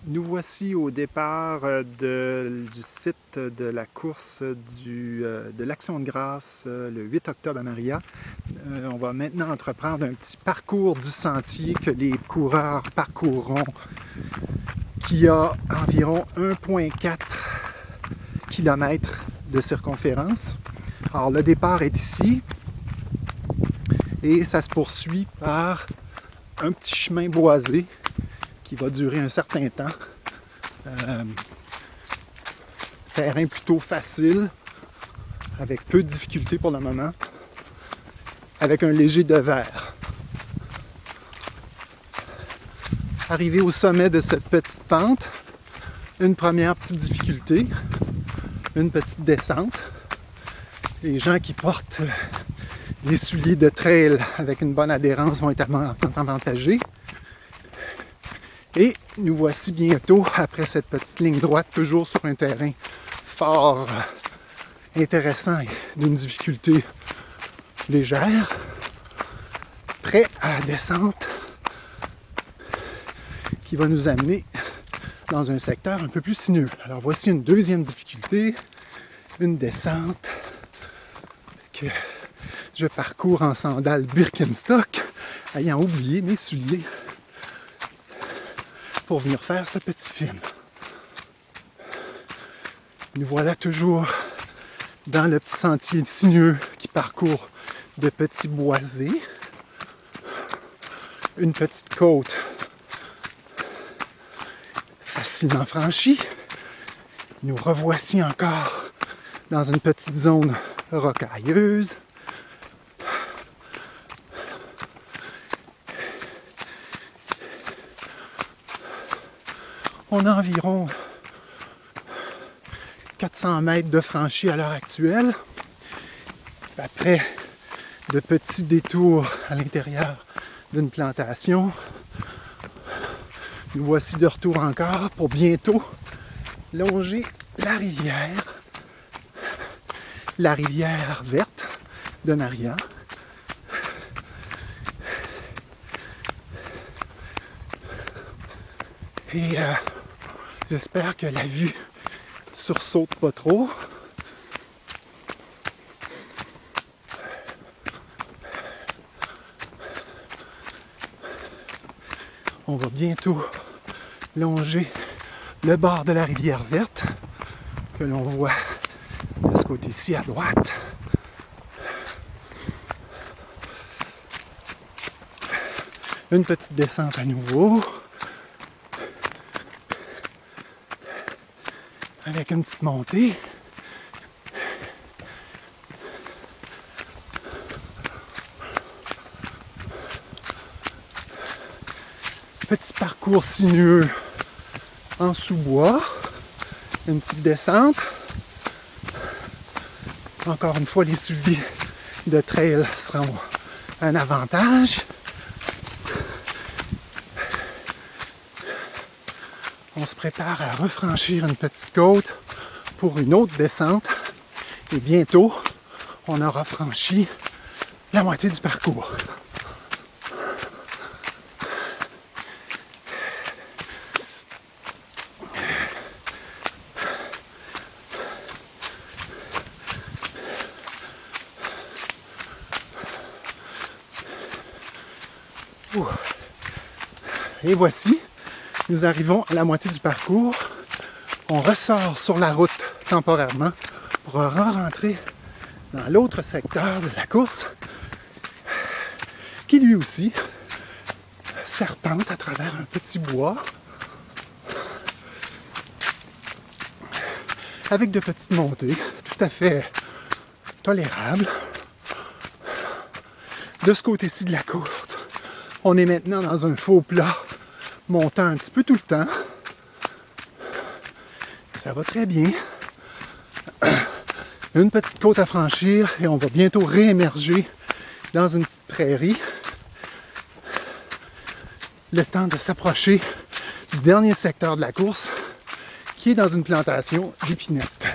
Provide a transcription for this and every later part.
Nous voici au départ du site de la course de l'Action de grâce le 8 octobre à Maria. On va maintenant entreprendre un petit parcours du sentier que les coureurs parcourront, qui a environ 1,4 km de circonférence. Alors le départ est ici et ça se poursuit par un petit chemin boisé qui va durer un certain temps. Terrain plutôt facile, avec peu de difficultés pour le moment, avec un léger devers. Arrivé au sommet de cette petite pente, une première petite difficulté, une petite descente. Les gens qui portent des souliers de trail avec une bonne adhérence vont être avantagés. Et nous voici bientôt après cette petite ligne droite, toujours sur un terrain fort intéressant et d'une difficulté légère, prêt à la descente qui va nous amener dans un secteur un peu plus sinueux. Alors voici une deuxième difficulté, une descente que je parcours en sandales Birkenstock, ayant oublié mes souliers pour venir faire ce petit film. Nous voilà toujours dans le petit sentier sinueux qui parcourt de petits boisés, une petite côte facilement franchie. Nous revoici encore dans une petite zone rocailleuse. On a environ 400 mètres de franchi à l'heure actuelle. Après de petits détours à l'intérieur d'une plantation, nous voici de retour encore pour bientôt longer la rivière verte de Maria. Et j'espère que la vue sursaute pas trop. On va bientôt longer le bord de la rivière verte que l'on voit de ce côté-ci à droite. Une petite descente à nouveau. Avec une petite montée. Petit parcours sinueux en sous-bois. Une petite descente. Encore une fois, les souliers de trail seront un avantage. On se prépare à refranchir une petite côte pour une autre descente. Et bientôt, on aura franchi la moitié du parcours. Et voici, nous arrivons à la moitié du parcours. On ressort sur la route temporairement pour rentrer dans l'autre secteur de la course qui lui aussi serpente à travers un petit bois avec de petites montées tout à fait tolérables. De ce côté-ci de la côte, on est maintenant dans un faux plat montant un petit peu tout le temps. Ça va très bien. Une petite côte à franchir et on va bientôt réémerger dans une petite prairie. Le temps de s'approcher du dernier secteur de la course qui est dans une plantation d'épinettes.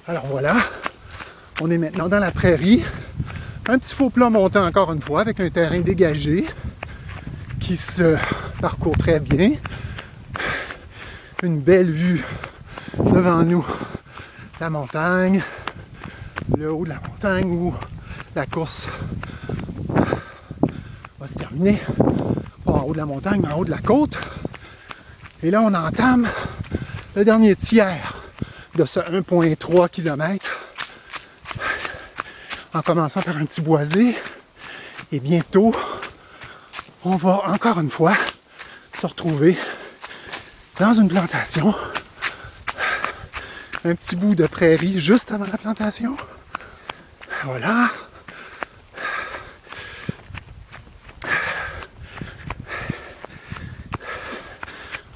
Alors voilà, on est maintenant dans la prairie. Un petit faux plat montant encore une fois avec un terrain dégagé. qui se parcourt très bien. Une belle vue devant nous, la montagne, le haut de la montagne où la course va se terminer. Pas en haut de la montagne, mais en haut de la côte. Et là, on entame le dernier tiers de ce 1,3 km en commençant par un petit boisé. Et bientôt, on va encore une fois se retrouver dans une plantation. Un petit bout de prairie juste avant la plantation. Voilà.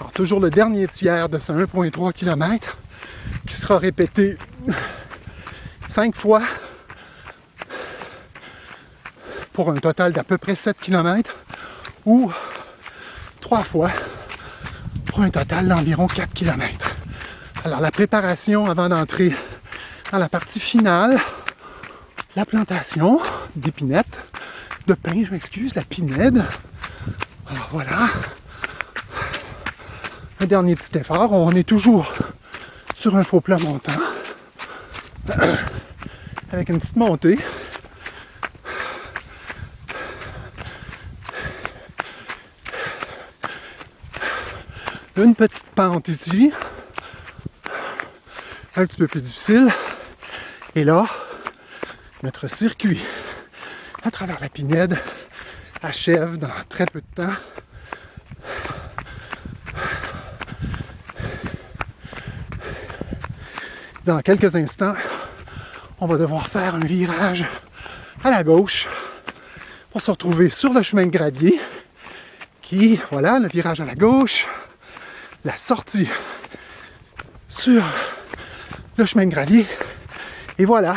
Alors, toujours le dernier tiers de ce 1,3 km qui sera répété 5 fois pour un total d'à peu près 7 km ou 3 fois pour un total d'environ 4 km. Alors la préparation avant d'entrer dans la partie finale, la plantation d'épinettes, de pin, je m'excuse, la pinède. Alors voilà, un dernier petit effort, on est toujours sur un faux plat montant, avec une petite montée. Une petite pente ici, un petit peu plus difficile. Et là, notre circuit à travers la pinède achève dans très peu de temps. Dans quelques instants, on va devoir faire un virage à la gauche pour se retrouver sur le chemin de gravier qui, voilà, le virage à la gauche, la sortie sur le chemin de gravier. Et voilà,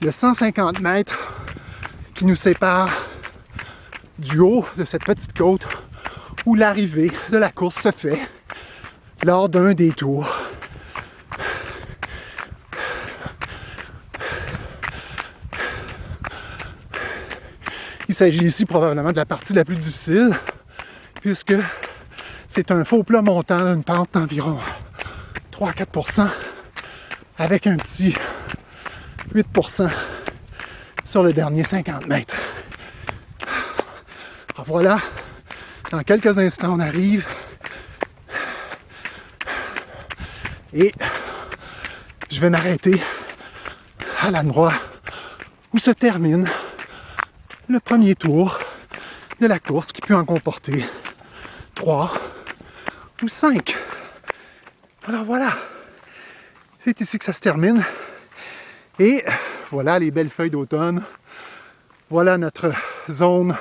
le 150 mètres qui nous sépare du haut de cette petite côte où l'arrivée de la course se fait lors d'un détour. Il s'agit ici probablement de la partie la plus difficile puisque c'est un faux plat montant d'une pente d'environ 3-4% avec un petit 8% sur le dernier 50 mètres. Alors voilà, dans quelques instants, on arrive et je vais m'arrêter à l'endroit où se termine le premier tour de la course qui peut en comporter 3 ou 5. Alors voilà, c'est ici que ça se termine. Et voilà les belles feuilles d'automne. Voilà notre zone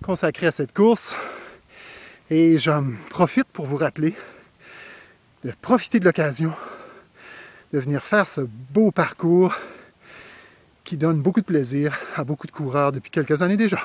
consacrée à cette course. Et j'en profite pour vous rappeler de profiter de l'occasion de venir faire ce beau parcours qui donne beaucoup de plaisir à beaucoup de coureurs depuis quelques années déjà.